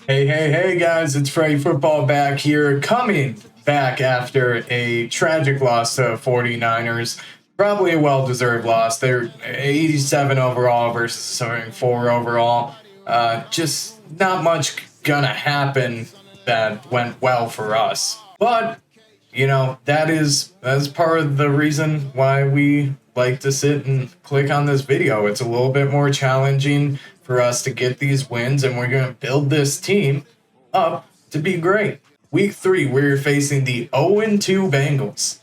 Hey guys, it's Freddy Football back here, coming back after a tragic loss to 49ers. Probably a well-deserved loss. They're 87 overall versus 74 overall. Just not much gonna happen that went well for us. But, that's part of the reason why we like to sit and click on this video. It's a little bit more challenging for us to get these wins, and we're going to build this team up to be great. Week 3, we're facing the 0-2 Bengals.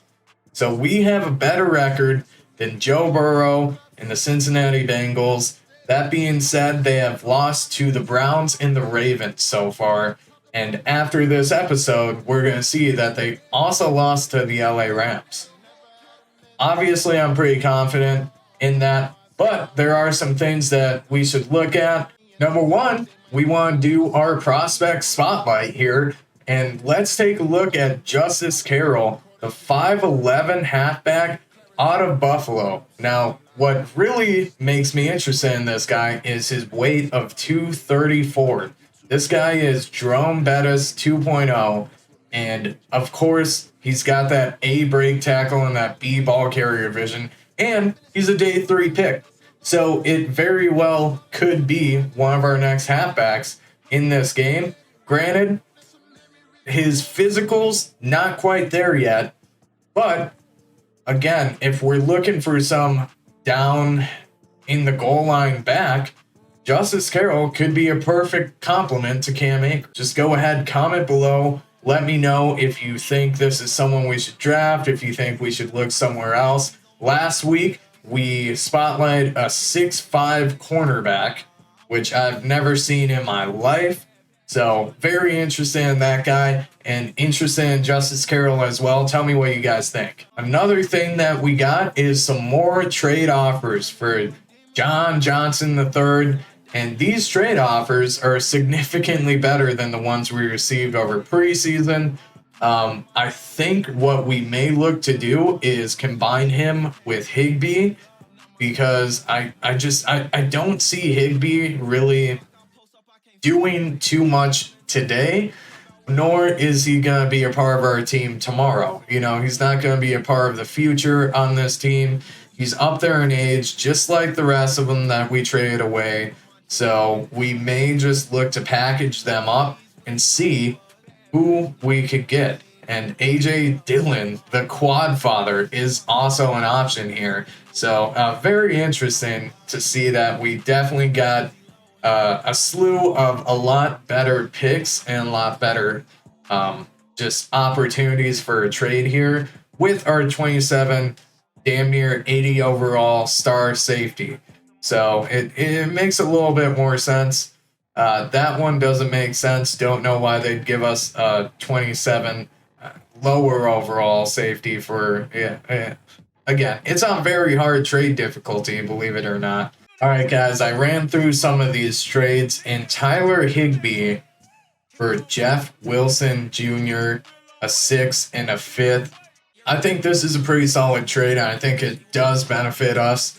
So we have a better record than Joe Burrow and the Cincinnati Bengals. That being said, they have lost to the Browns and the Ravens so far. And after this episode, we're going to see that they also lost to the LA Rams. Obviously, I'm pretty confident in that, but there are some things that we should look at. Number one, we want to do our prospect spotlight here, and let's take a look at Justice Carroll, the 5'11 halfback out of Buffalo. Now, what really makes me interested in this guy is his weight of 234. This guy is Jerome Bettis 2.0, and of course, he's got that A break tackle and that B ball carrier vision, and he's a day 3 pick. So it very well could be one of our next halfbacks in this game. Granted, his physical's not quite there yet, but again, if we're looking for some down in the goal line back, Justice Carroll could be a perfect complement to Cam Akers. Just go ahead, comment below. Let me know if you think this is someone we should draft, if you think we should look somewhere else. Last week, we spotlighted a 6'5 cornerback, which I've never seen in my life. So very interested in that guy and interested in Justice Carroll as well. Tell me what you guys think. Another thing that we got is some more trade offers for John Johnson III. And these trade offers are significantly better than the ones we received over preseason. I think what we may look to do is combine him with Higbee, because I don't see Higbee really doing too much today, nor is he going to be a part of our team tomorrow. He's not going to be a part of the future on this team. He's up there in age, just like the rest of them that we traded away. So we may just look to package them up and see who we could get. And A.J. Dillon, the quad father, is also an option here. So very interesting to see that we definitely got a slew of a lot better picks and a lot better just opportunities for a trade here with our 27, damn near 80 overall star safety. So it makes a little bit more sense. That one doesn't make sense. Don't know why they'd give us a 27 lower overall safety for, again, it's on very hard trade difficulty, believe it or not. All right, guys, I ran through some of these trades, and Tyler Higbee for Jeff Wilson Jr., a 6th and a 5th. I think this is a pretty solid trade, and I think it does benefit us.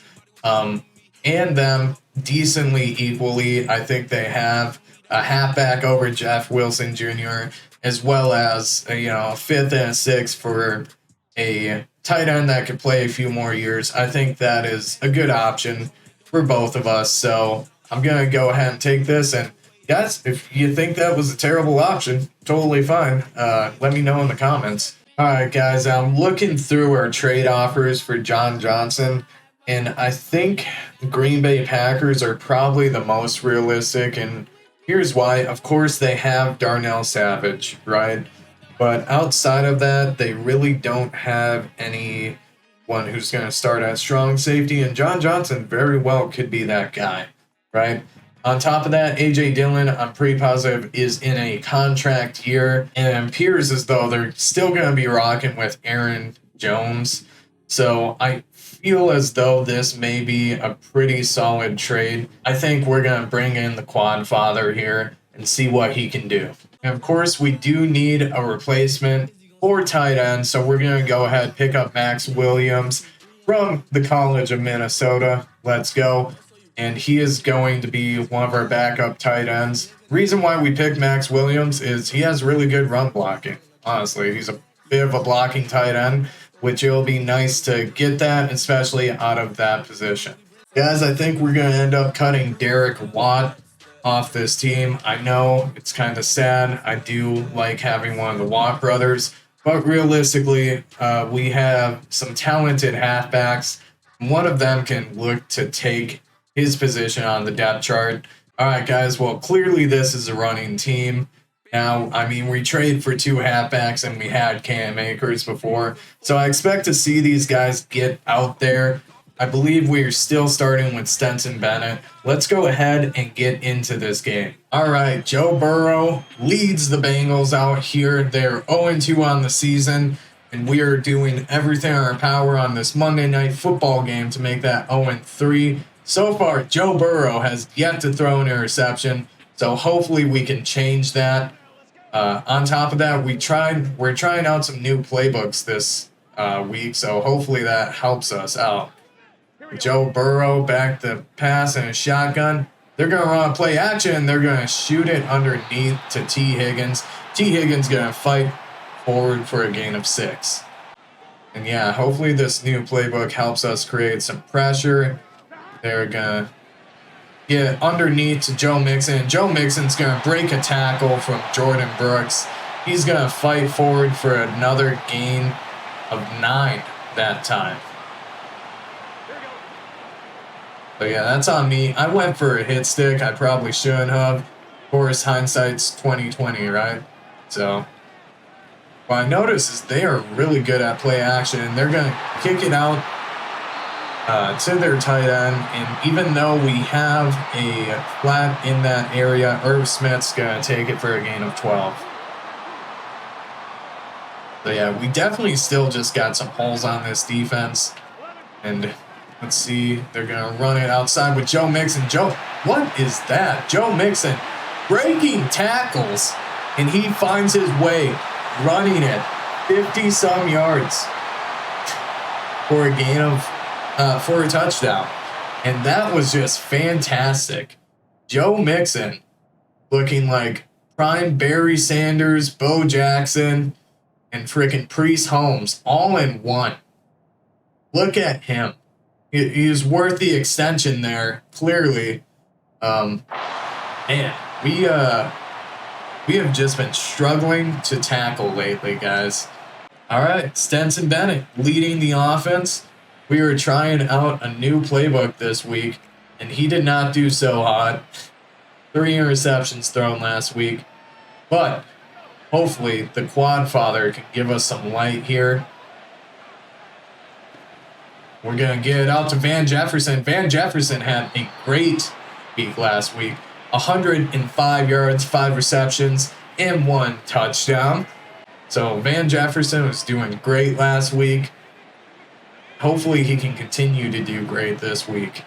And them decently equally. I think they have a halfback over Jeff Wilson Jr., as well as a 5th and a 6th for a tight end that could play a few more years. I think that is a good option for both of us. So I'm going to go ahead and take this. And guys, if you think that was a terrible option, totally fine. Let me know in the comments. All right, guys, I'm looking through our trade offers for John Johnson, and I think Green Bay Packers are probably the most realistic, and here's why. Of course, they have Darnell Savage, right? But outside of that, they really don't have anyone who's going to start at strong safety, and John Johnson very well could be that guy, right? On top of that, A.J. Dillon, I'm pretty positive, is in a contract year, and it appears as though they're still going to be rocking with Aaron Jones. So I feel as though this may be a pretty solid trade. I think we're going to bring in the quad father here and see what he can do. And of course, we do need a replacement for tight end, so we're going to go ahead and pick up Max Williams from the College of Minnesota. Let's go. and he is going to be one of our backup tight ends. Reason why we picked Max Williams is he has really good run blocking. Honestly, he's a bit of a blocking tight end, which it'll be nice to get that, especially out of that position. Guys, I think we're going to end up cutting Derek Watt off this team. I know it's kind of sad. I do like having one of the Watt brothers, but realistically, we have some talented halfbacks. One of them can look to take his position on the depth chart. All right, guys, well, clearly this is a running team. Now, I mean, we trade for 2 halfbacks and we had Cam Akers before, so I expect to see these guys get out there. I believe we are still starting with Stetson Bennett. Let's go ahead and get into this game. All right, Joe Burrow leads the Bengals out here. They're 0-2 on the season, and we are doing everything in our power on this Monday Night Football game to make that 0-3. So far, Joe Burrow has yet to throw an interception, so hopefully we can change that. On top of that, we're trying out some new playbooks this week, so hopefully that helps us out. Joe Burrow back to pass in a shotgun. They're going to run a play action, and they're going to shoot it underneath to T. Higgins. T. Higgins going to fight forward for a gain of 6. And yeah, hopefully this new playbook helps us create some pressure. They're going to get underneath to Joe Mixon. Joe Mixon's going to break a tackle from Jordan Brooks. He's going to fight forward for another gain of 9 that time. But yeah, that's on me. I went for a hit stick. I probably shouldn't have. Of course, hindsight's 20/20, right? So what I noticed is they are really good at play action, and they're going to kick it out to their tight end. And even though we have a flat in that area, Irv Smith's going to take it for a gain of 12. So yeah, we definitely still just got some holes on this defense. And let's see, they're going to run it outside with Joe Mixon. What is that? Joe Mixon breaking tackles, and he finds his way running it 50-some yards for a gain of, for a touchdown. And that was just fantastic. Joe Mixon looking like prime Barry Sanders, Bo Jackson, and freaking Priest Holmes all in one. Look at him. He is worth the extension there, clearly. Man, we have just been struggling to tackle lately, guys. All right, Stetson Bennett leading the offense. We were trying out a new playbook this week, and he did not do so hot. 3 interceptions thrown last week. But hopefully the quad father can give us some light here. We're going to get it out to Van Jefferson. Van Jefferson had a great week last week. 105 yards, 5 receptions, and 1 touchdown. So Van Jefferson was doing great last week. Hopefully he can continue to do great this week.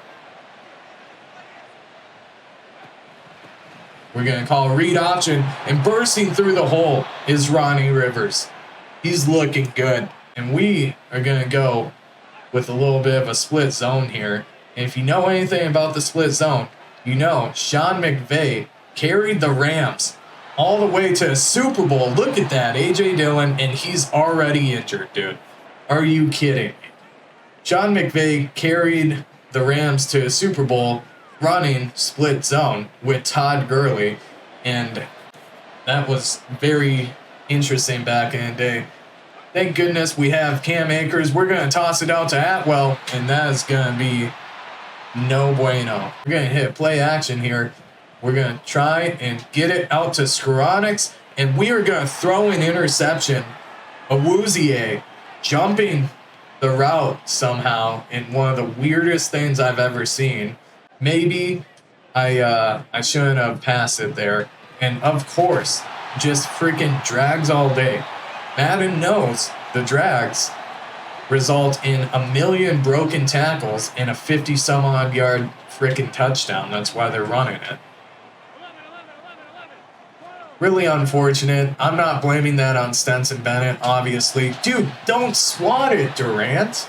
We're going to call a read option, and bursting through the hole is Ronnie Rivers. He's looking good, and we are going to go with a little bit of a split zone here. And if you know anything about the split zone, you know Sean McVay carried the Rams all the way to a Super Bowl. Look at that, A.J. Dillon, and he's already injured, dude. Are you kidding me? Sean McVay carried the Rams to a Super Bowl running split zone with Todd Gurley, and that was very interesting back in the day. Thank goodness we have Cam Akers. We're going to toss it out to Atwell, and that is going to be no bueno. We're going to hit play action here. We're going to try and get it out to Skoronix, and we are going to throw an interception. Awuzie jumping the route somehow in one of the weirdest things I've ever seen. Maybe I shouldn't have passed it there. And of course, just freaking drags all day. Madden knows the drags result in a million broken tackles and a 50-some-odd yard freaking touchdown. That's why they're running it. Really unfortunate. I'm not blaming that on Stetson Bennett, obviously. Dude, don't swat it, Durant.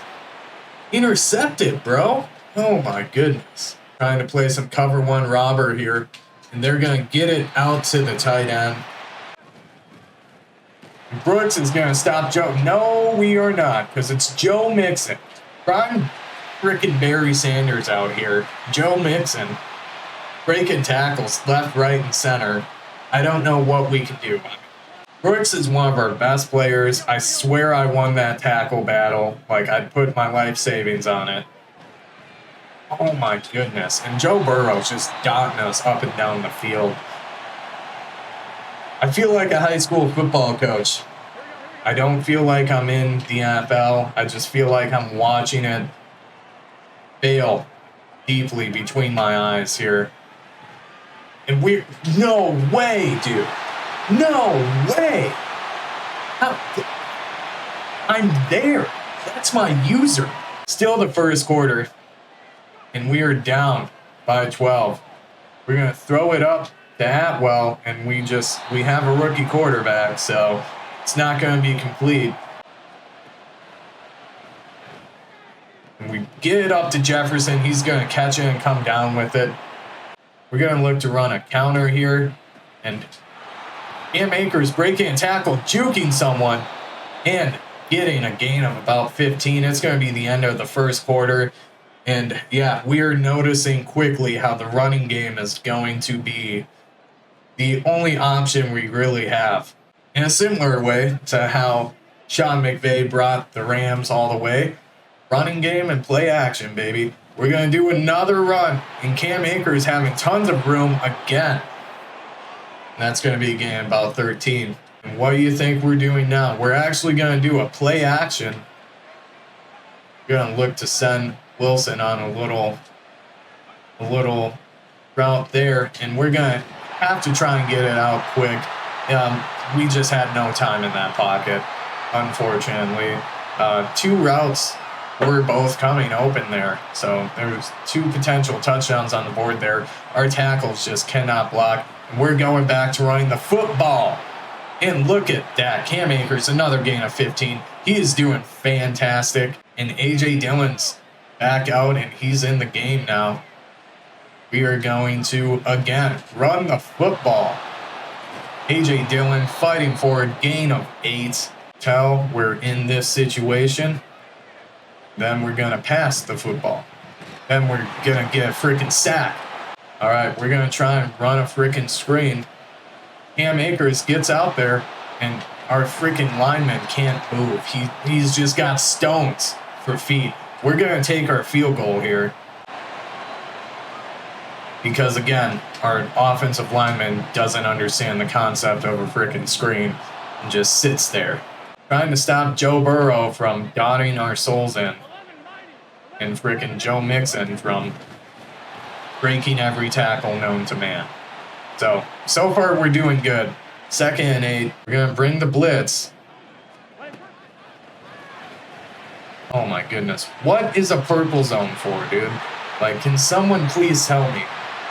Intercept it, bro. Oh my goodness. Trying to play some cover one robber here. And they're going to get it out to the tight end. Brooks is going to stop Joe. No, we are not, because it's Joe Mixon. Prime frickin' Barry Sanders out here. Joe Mixon breaking tackles left, right, and center. I don't know what we can do. Brooks is one of our best players. I swear I won that tackle battle. Like, I'd put my life savings on it. Oh my goodness. And Joe Burrow's just dotting us up and down the field. I feel like a high school football coach. I don't feel like I'm in the NFL. I just feel like I'm watching it fail deeply between my eyes here. And no way, dude. No way. I'm there. That's my user. Still the first quarter. And we are down by 12. We're going to throw it up to Atwell, and we have a rookie quarterback, so it's not going to be complete. And we get it up to Jefferson. He's going to catch it and come down with it. We're going to look to run a counter here. And Cam Akers breaking a tackle, juking someone, and getting a gain of about 15. It's going to be the end of the first quarter. And yeah, we are noticing quickly how the running game is going to be the only option we really have. In a similar way to how Sean McVay brought the Rams all the way, running game and play action, baby. We're going to do another run, and Cam Akers having tons of room again. And that's going to be a game about 13. And what do you think we're doing now? We're actually going to do a play action. We're going to look to send Wilson on a little route there, and we're going to have to try and get it out quick. We just had no time in that pocket, unfortunately. Two routes were both coming open there, so there's two potential touchdowns on the board there. Our tackles just cannot block. We're going back to running the football. And look at that. Cam Akers, another gain of 15. He is doing fantastic. And A.J. Dillon's back out, and he's in the game now. We are going to, again, run the football. A.J. Dillon fighting for a gain of 8. Tell we're in this situation. Then we're going to pass the football. Then we're going to get a freaking sack. All right, we're going to try and run a freaking screen. Cam Akers gets out there, and our freaking lineman can't move. He's just got stones for feet. We're going to take our field goal here. Because, again, our offensive lineman doesn't understand the concept of a freaking screen and just sits there. Trying to stop Joe Burrow from dotting our souls in. And freaking Joe Mixon from breaking every tackle known to man. So far we're doing good. 2nd and 8. We're going to bring the blitz. Oh my goodness. What is a purple zone for, dude? Like, can someone please tell me?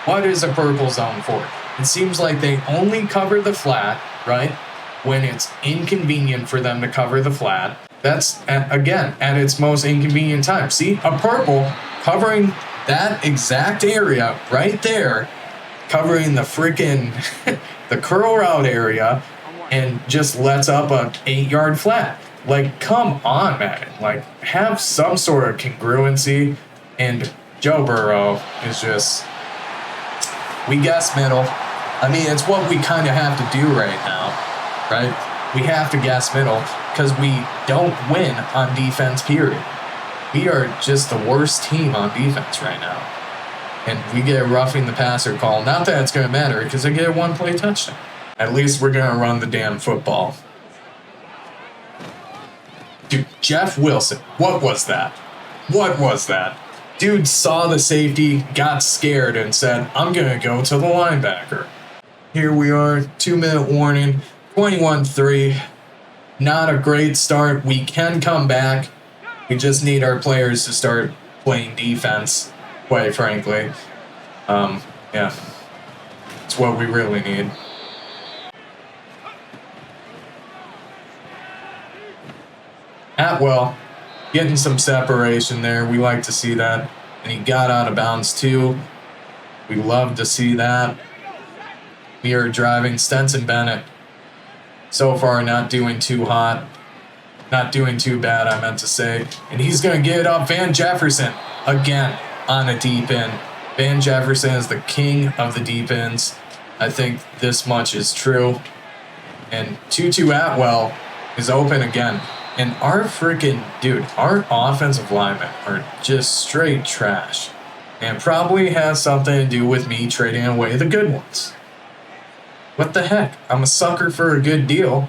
What is a purple zone for? It seems like they only cover the flat, right? When it's inconvenient for them to cover the flat. That's, again, at its most inconvenient time. See, a purple covering that exact area right there, covering the freaking, the curl route area, and just lets up a 8-yard flat. Like, come on, Madden. Like, have some sort of congruency. And Joe Burrow is just, we guess middle. I mean, it's what we kind of have to do right now, right? We have to guess middle because we don't win on defense, period. We are just the worst team on defense right now. And we get a roughing the passer call. Not that it's going to matter because they get a one-play touchdown. At least we're going to run the damn football. Dude, Jeff Wilson, what was that? What was that? Dude saw the safety, got scared, and said, I'm going to go to the linebacker. Here we are, 2-minute warning, 21-3. Not a great start. We can come back. We just need our players to start playing defense, quite frankly. Yeah. It's what we really need. Atwell getting some separation there. We like to see that. And he got out of bounds too. We love to see that. We are driving Stetson Bennett. So far, not doing too hot. Not doing too bad, I meant to say. And he's going to get it up. Van Jefferson, again, on a deep end. Van Jefferson is the king of the deep ends. I think this much is true. And Tutu Atwell is open again. And our offensive linemen are just straight trash. And probably has something to do with me trading away the good ones. What the heck? I'm a sucker for a good deal.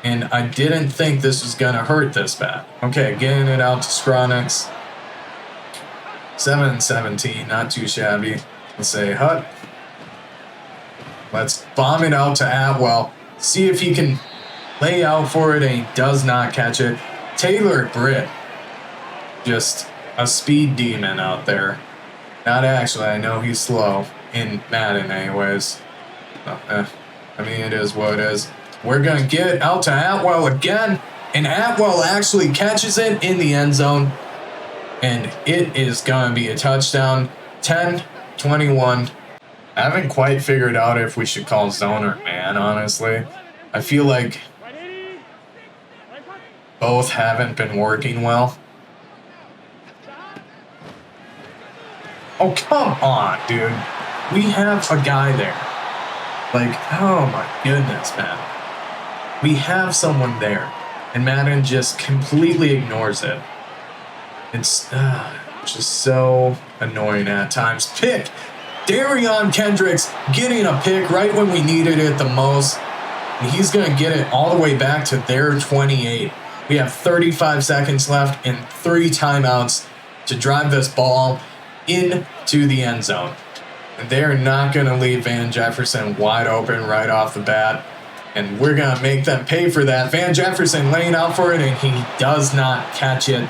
And I didn't think this was going to hurt this bad. Okay, getting it out to Skronix. 7-17, not too shabby. Let's say Hut. Let's bomb it out to Atwell. See if he can lay out for it, and he does not catch it. Taylor Britt. Just a speed demon out there. Not actually, I know he's slow. In Madden anyways. I mean, it is what it is. We're going to get it out to Atwell again. And Atwell actually catches it in the end zone. And it is going to be a touchdown. 10-21. I haven't quite figured out if we should call zone or man, honestly. I feel like both haven't been working well. Oh, come on, dude. We have a guy there. Like, oh my goodness, man. We have someone there. And Madden just completely ignores it. It's just so annoying at times. Pick! Darion Kendricks getting a pick right when we needed it the most. And he's going to get it all the way back to their 28. We have 35 seconds left and 3 timeouts to drive this ball into the end zone. And they're not going to leave Van Jefferson wide open right off the bat. And we're going to make them pay for that. Van Jefferson laying out for it, and he does not catch it.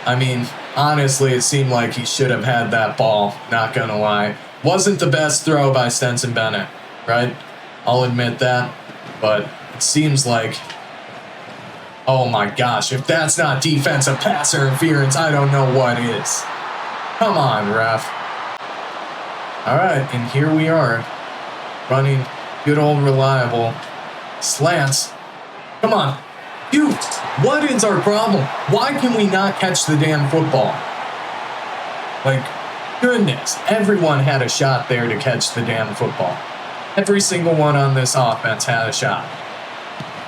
I mean, honestly, it seemed like he should have had that ball, not going to lie. Wasn't the best throw by Stetson Bennett, right? I'll admit that. But it seems like, oh my gosh, if that's not defensive pass interference, I don't know what is. Come on, ref. All right, and here we are, running good old reliable slants. Come on. Dude, what is our problem? Why can we not catch the damn football? Like, goodness, everyone had a shot there to catch the damn football. Every single one on this offense had a shot.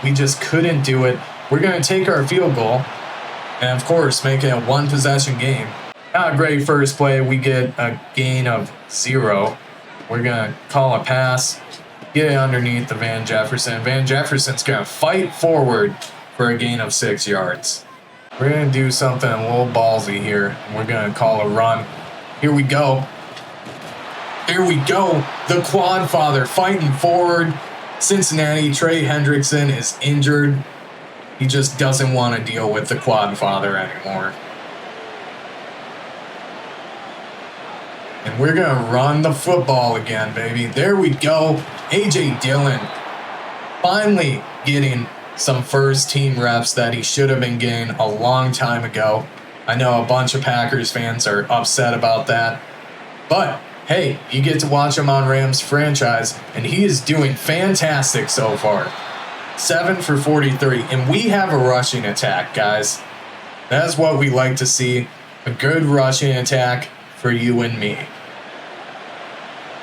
We just couldn't do it. We're going to take our field goal and, of course, make it a one-possession game. Not a great first play. We get a gain of 0. We're going to call a pass, get it underneath the Van Jefferson. Van Jefferson's going to fight forward for a gain of 6 yards. We're going to do something a little ballsy here. We're going to call a run. Here we go. There we go. The quad father fighting forward. Cincinnati, Trey Hendrickson is injured. He just doesn't want to deal with the quad father anymore. And we're going to run the football again, baby. There we go. A.J. Dillon finally getting some first-team reps that he should have been getting a long time ago. I know a bunch of Packers fans are upset about that. But, hey, you get to watch him on Rams franchise, and he is doing fantastic so far. 7 for 43, and we have a rushing attack, guys. That's what we like to see. A good rushing attack for you and me.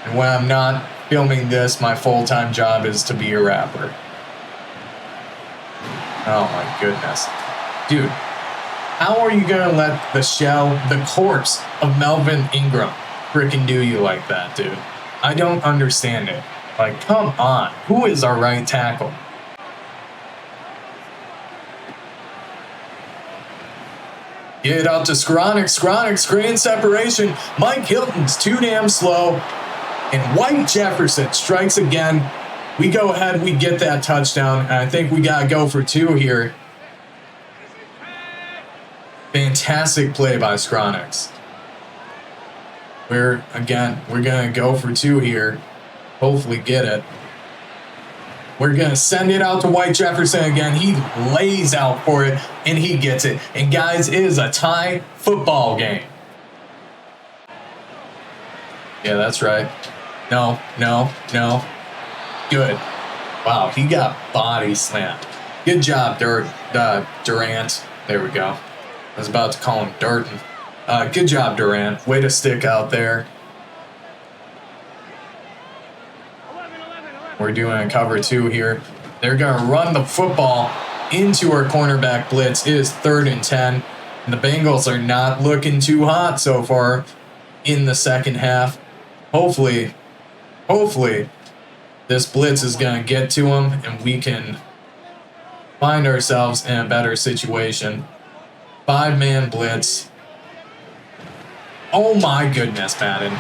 And when I'm not filming this, my full-time job is to be a rapper. Oh my goodness. Dude, how are you going to let the corpse of Melvin Ingram frickin' do you like that, dude? I don't understand it. Like, come on. Who is our right tackle? Get it out to Skronix, screen separation. Mike Hilton's too damn slow. And White Jefferson strikes again. We go ahead, we get that touchdown. And I think we got to go for 2 here. Fantastic play by Skronix. We're going to go for 2 here. Hopefully get it. We're going to send it out to White Jefferson again. He lays out for it, and he gets it. And, guys, it is a tie football game. Yeah, that's right. No, no, no. Good. Wow, he got body slammed. Good job, Durant. There we go. I was about to call him Durton. Good job, Durant. Way to stick out there. We're doing a cover 2 here. They're going to run the football into our cornerback blitz. It is 3rd and 10. And the Bengals are not looking too hot so far in the second half. Hopefully, this blitz is going to get to them and we can find ourselves in a better situation. 5-man blitz. Oh my goodness, Madden.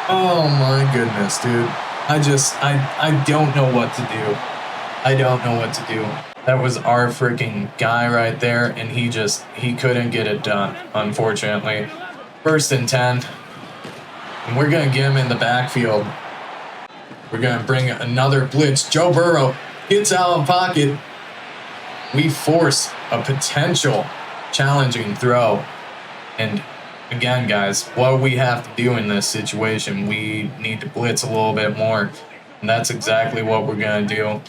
Oh my goodness, dude. I don't know what to do. I don't know what to do. That was our freaking guy right there, and he couldn't get it done, unfortunately. 1st and 10. And we're going to get him in the backfield. We're going to bring another blitz. Joe Burrow gets out of pocket. We force a potential challenging throw. And again, guys, what we have to do in this situation, we need to blitz a little bit more. And that's exactly what we're going to do.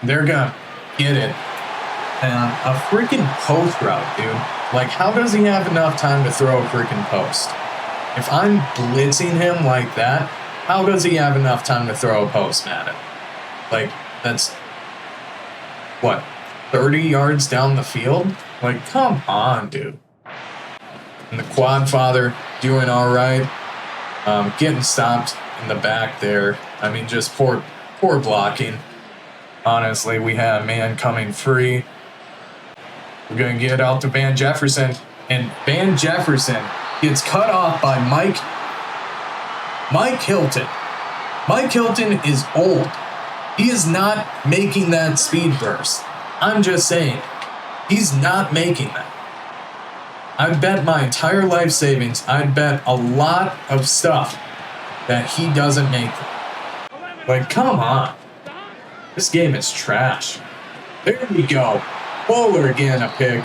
They're going to get it. And a freaking post route, dude. Like, how does he have enough time to throw a freaking post? If I'm blitzing him like that, how does he have enough time to throw a post, Madden? Like, that's, what, 30 yards down the field? Like, come on, dude. And the quad father doing all right. Getting stopped in the back there. I mean, just poor blocking. Honestly, we had a man coming free. We're going to get out to Van Jefferson. And Van Jefferson gets cut off by Mike Hilton. Mike Hilton is old. He is not making that speed burst. I'm just saying. He's not making that. I bet my entire life savings, I'd bet a lot of stuff that he doesn't make them. Like, come on. This game is trash. There we go. Bowler again, a pick.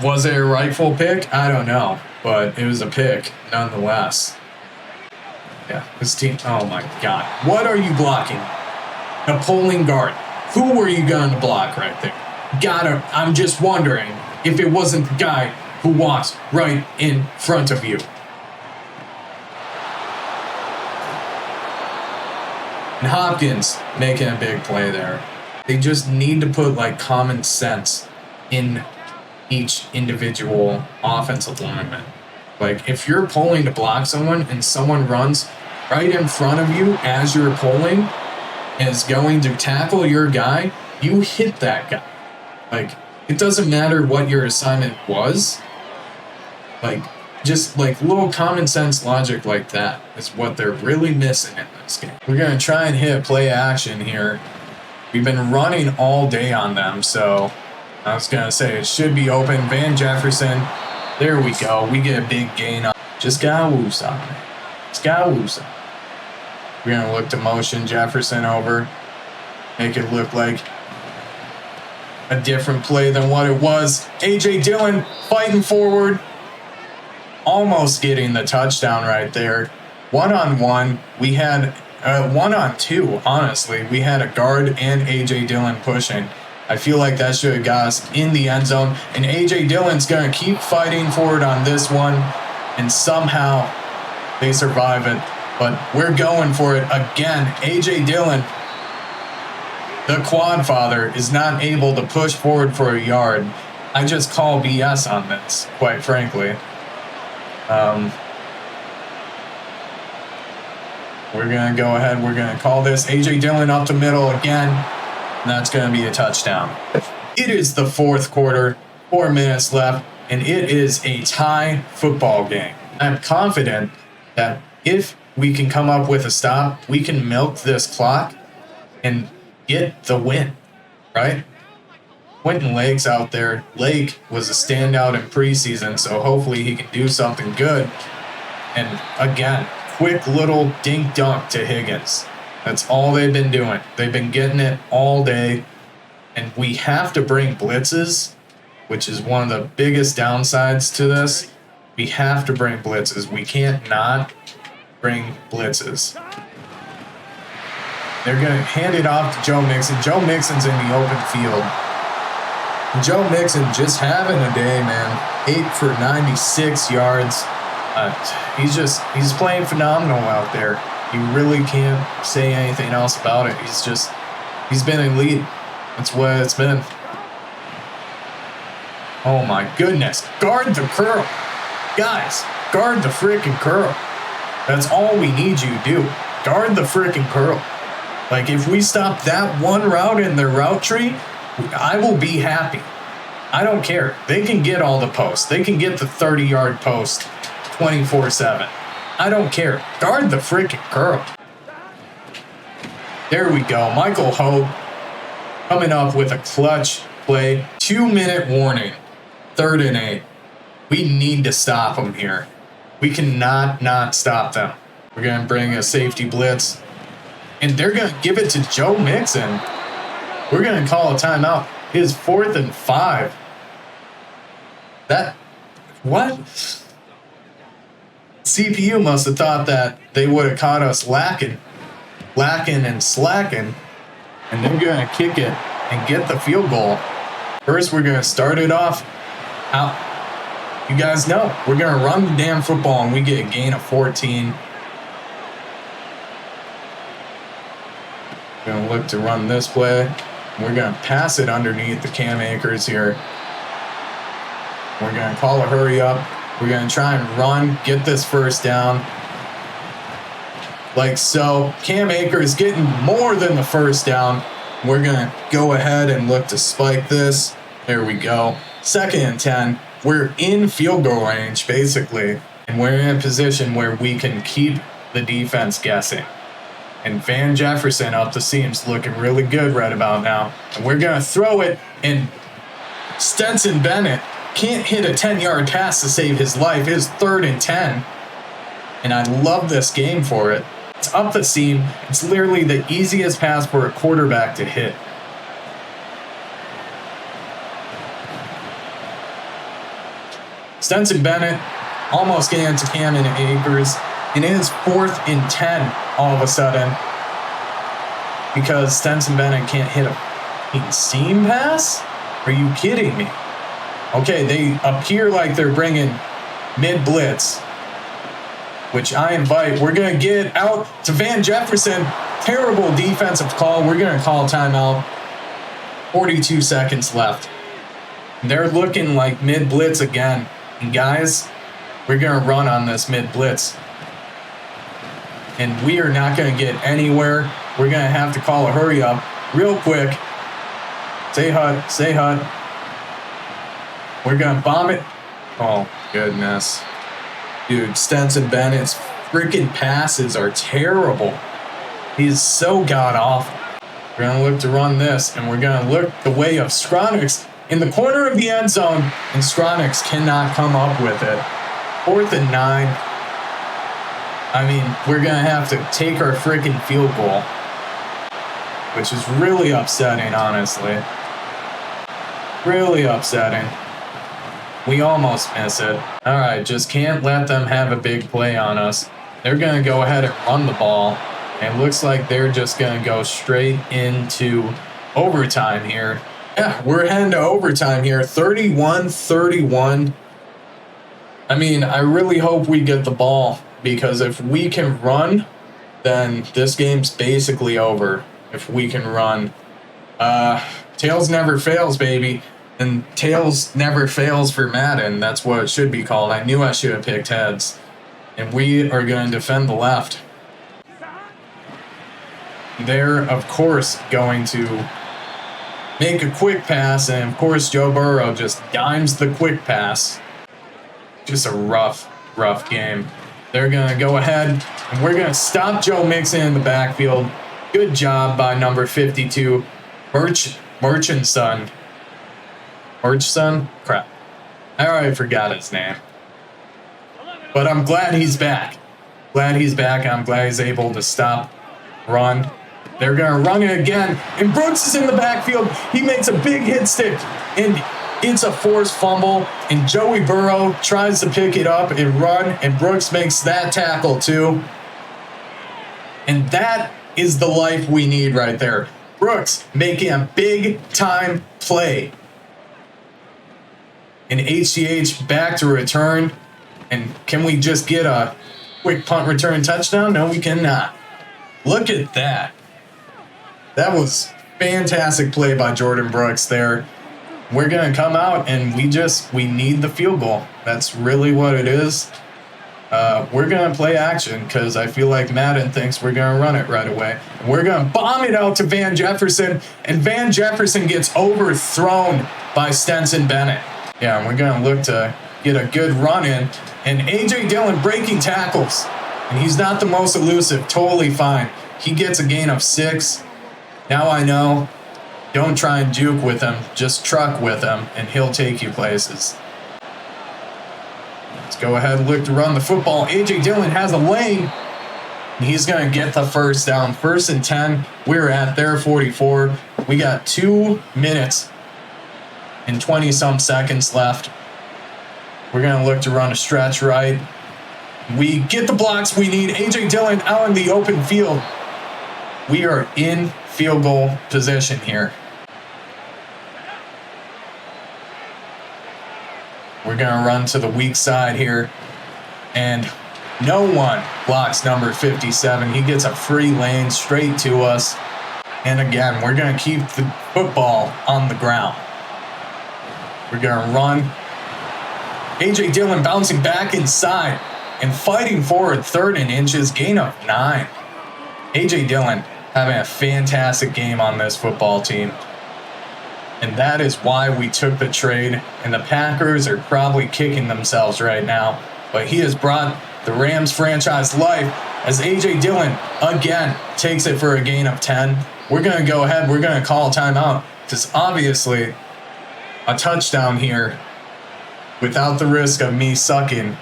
Was it a rightful pick? I don't know. But it was a pick, nonetheless. Yeah, this team, oh my God. What are you blocking? A pulling guard. Who were you going to block right there? I'm just wondering if it wasn't the guy who walks right in front of you. And Hopkins making a big play there. They just need to put like common sense in each individual offensive lineman. Like if you're pulling to block someone and someone runs right in front of you as you're pulling and is going to tackle your guy, you hit that guy. Like it doesn't matter what your assignment was. Like just like little common sense logic like that is what they're really missing in this game. We're going to try and hit play action here. We've been running all day on them, so I was going to say it should be open. Van Jefferson, there we go. We get a big gain on. Just got Woosa. Just got Woosa. We're going to look to motion Jefferson over. Make it look like a different play than what it was. A.J. Dillon fighting forward. Almost getting the touchdown right there. 1-on-1. We had 1-on-2, honestly. We had a guard and A.J. Dillon pushing. I feel like that should have got us in the end zone. And A.J. Dillon's going to keep fighting forward on this one. And somehow they survive it. But we're going for it again. A.J. Dillon, the quad father, is not able to push forward for a yard. I just call BS on this, quite frankly. We're going to go ahead. We're going to call this A.J. Dillon up the middle again. And that's going to be a touchdown. It is the fourth quarter, 4 minutes left, and it is a tie football game. I'm confident that if we can come up with a stop, we can milk this clock and get the win, right? Quentin Lake's out there. Lake was a standout in preseason, so hopefully he can do something good. And again, quick little dink dunk to Higgins. That's all they've been doing. They've been getting it all day. And we have to bring blitzes, which is one of the biggest downsides to this. We have to bring blitzes. We can't not bring blitzes. They're going to hand it off to Joe Mixon. Joe Mixon's in the open field. And Joe Mixon just having a day, man. 8 for 96 yards. He's playing phenomenal out there. You really can't say anything else about it. He's been elite. That's what it's been. Oh my goodness. Guard the curl. Guys, guard the freaking curl. That's all we need you to do. Guard the freaking curl. Like, if we stop that one route in their route tree, I will be happy. I don't care. They can get all the posts. They can get the 30-yard post 24/7. I don't care. Guard the freaking curl. There we go. Michael Hope coming up with a clutch play. 2-minute warning. 3rd and 8. We need to stop them here. We cannot not stop them. We're going to bring a safety blitz. And they're going to give it to Joe Mixon. We're going to call a timeout. His 4th and 5. What? CPU must have thought that they would have caught us lacking and slacking. And they're going to kick it and get the field goal. First, we're going to start it off out. You guys know, we're going to run the damn football and we get a gain of 14. We're going to look to run this play. We're going to pass it underneath the Cam Akers here. We're going to call a hurry up. We're going to try and run, get this first down. Like so. Cam Akers getting more than the first down. We're going to go ahead and look to spike this. There we go. 2nd and 10. We're in field goal range, basically. And we're in a position where we can keep the defense guessing. And Van Jefferson up the seams looking really good right about now. And we're going to throw it, and Stetson Bennett can't hit a 10-yard pass to save his life. It is 3rd and 10. And I love this game for it. It's up the seam. It's literally the easiest pass for a quarterback to hit. Stetson Bennett almost getting to Cam Akers. And it is 4th and 10 all of a sudden. Because Stetson Bennett can't hit a seam pass? Are you kidding me? Okay, they appear like they're bringing mid-blitz, which I invite. We're going to get out to Van Jefferson. Terrible defensive call. We're going to call timeout. 42 seconds left. They're looking like mid-blitz again. And guys, we're going to run on this mid-blitz. And we are not going to get anywhere. We're going to have to call a hurry up real quick. Say hut. We're going to bomb it. Oh, goodness. Dude, Stetson Bennett's freaking passes are terrible. He's so god-awful. We're going to look to run this, and we're going to look the way of Skronix in the corner of the end zone, and Skronix cannot come up with it. 4th and 9. I mean, we're going to have to take our freaking field goal, which is really upsetting, honestly. Really upsetting. We almost miss it. All right, just can't let them have a big play on us. They're going to go ahead and run the ball. And it looks like they're just going to go straight into overtime here. Yeah, we're heading to overtime here. 31-31. I mean, I really hope we get the ball, because if we can run, then this game's basically over. If we can run. Tails never fails, baby. And tails never fails for Madden. That's what it should be called. I knew I should have picked heads. And we are going to defend the left. They're, of course, going to make a quick pass. And, of course, Joe Burrow just dimes the quick pass. Just a rough game. They're going to go ahead, and we're going to stop Joe Mixon in the backfield. Good job by number 52, Murchison. Crap. I already forgot his name. But I'm glad he's back. I'm glad he's able to stop Run. They're going to run it again. And Brooks is in the backfield. He makes a big hit stick. And it's a forced fumble. And Joey Burrow tries to pick it up and run. And Brooks makes that tackle too. And that is the life we need right there. Brooks making a big time play. And HGH back to return. And can we just get a quick punt return touchdown? No, we cannot. Look at that. That was fantastic play by Jordan Brooks there. We're going to come out and we need the field goal. That's really what it is. We're going to play action because I feel like Madden thinks we're going to run it right away. We're going to bomb it out to Van Jefferson, and Van Jefferson gets overthrown by Stetson Bennett. Yeah, and we're going to look to get a good run in, and A.J. Dillon breaking tackles, and he's not the most elusive, totally fine. He gets a gain of 6. Now I know, don't try and juke with him, just truck with him, and he'll take you places. Let's go ahead and look to run the football. A.J. Dillon has a lane. He's going to get the first down. 1st and 10. We're at their 44. We got 2 minutes and 20-some seconds left. We're going to look to run a stretch right. We get the blocks we need. A.J. Dillon out in the open field. We are in field goal position here. We're going to run to the weak side here. And no one blocks number 57. He gets a free lane straight to us. And again, we're going to keep the football on the ground. We're going to run. A.J. Dillon bouncing back inside and fighting forward 3rd and inches, gain of 9. A.J. Dillon having a fantastic game on this football team. And that is why we took the trade. And the Packers are probably kicking themselves right now. But he has brought the Rams franchise life as A.J. Dillon again takes it for a gain of 10. We're going to go ahead. We're going to call a timeout. Because obviously a touchdown here without the risk of me sucking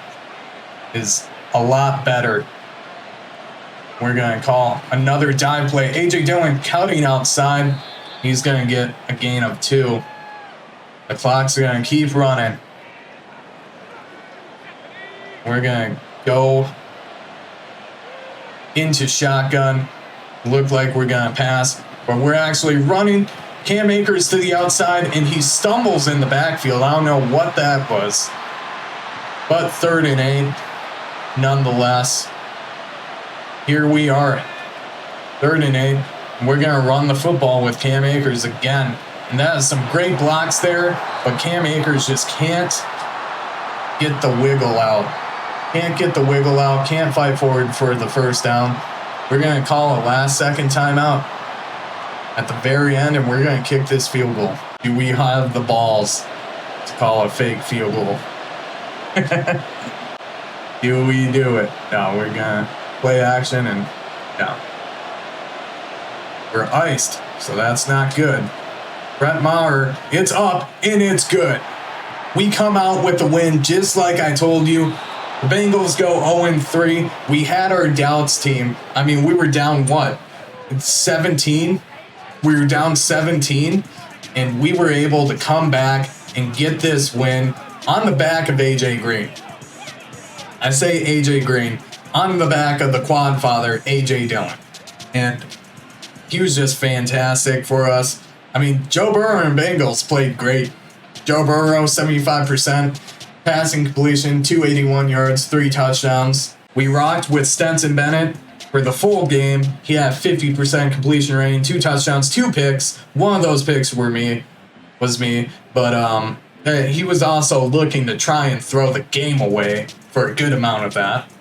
is a lot better. We're going to call another dive play. A.J. Dillon cutting outside. He's going to get a gain of 2. The clock's going to keep running. We're going to go into shotgun. Look like we're going to pass, but we're actually running. Cam Akers to the outside, and he stumbles in the backfield. I don't know what that was. But 3rd and 8, nonetheless. Here we are. 3rd and 8. We're going to run the football with Cam Akers again. And that is some great blocks there, but Cam Akers just can't get the wiggle out. Can't get the wiggle out. Can't fight forward for the first down. We're going to call a last-second timeout at the very end, and we're going to kick this field goal. Do we have the balls to call a fake field goal? Do we do it? No, we're going to play action, and no. We're iced, so that's not good. Brett Maher, it's up, and it's good. We come out with the win, just like I told you. The Bengals go 0-3. We had our doubts, team. I mean, we were down what? 17? We were down 17, and we were able to come back and get this win on the back of A.J. Green. I say A.J. Green on the back of the quad father, A.J. Dillon. And he was just fantastic for us. I mean, Joe Burrow and Bengals played great. Joe Burrow, 75% passing completion, 281 yards, 3 touchdowns. We rocked with Stetson Bennett for the full game. He had 50% completion rate, 2 touchdowns, 2 picks. One of those picks was me. But he was also looking to try and throw the game away for a good amount of that.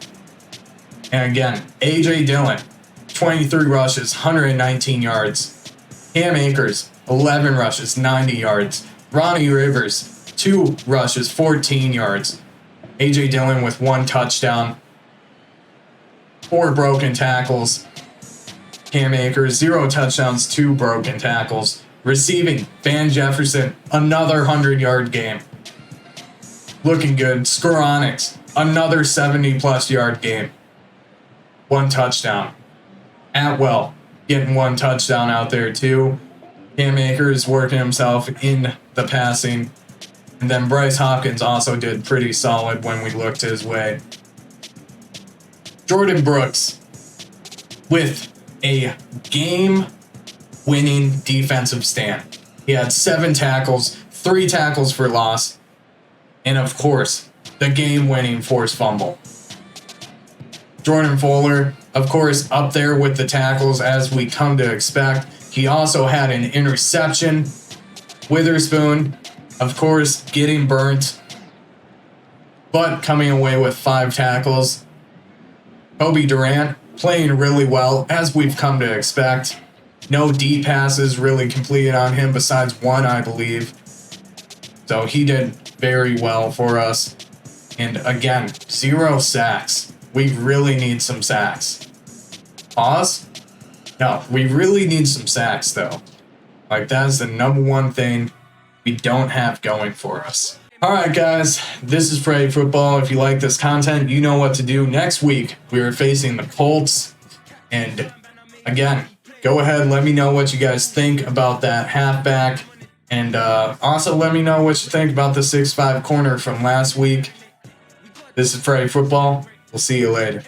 And again, A.J. Dillon, 23 rushes, 119 yards. Cam Akers, 11 rushes, 90 yards. Ronnie Rivers, 2 rushes, 14 yards. A.J. Dillon with 1 touchdown. 4 broken tackles. Cam Akers, 0 touchdowns, 2 broken tackles. Receiving, Van Jefferson, another 100-yard game. Looking good. Skoronix, another 70-plus yard game. 1 touchdown. Atwell, getting 1 touchdown out there too. Cam Akers working himself in the passing. And then Bryce Hopkins also did pretty solid when we looked his way. Jordan Brooks with a game-winning defensive stand. He had 7 tackles, 3 tackles for loss, and of course, the game-winning forced fumble. Jordan Fuller, of course, up there with the tackles as we come to expect. He also had an interception. Witherspoon, of course, getting burnt, but coming away with 5 tackles. Kobe Durant playing really well, as we've come to expect. No deep passes really completed on him, besides 1, I believe. So he did very well for us. And again, 0 sacks. We really need some sacks. Pause? No, we really need some sacks, though. Like, that is the #1 thing we don't have going for us. Alright guys, this is Friday Football. If you like this content, you know what to do. Next week, we are facing the Colts. And again, go ahead, let me know what you guys think about that halfback. And also let me know what you think about the 6'5" corner from last week. This is Friday Football. We'll see you later.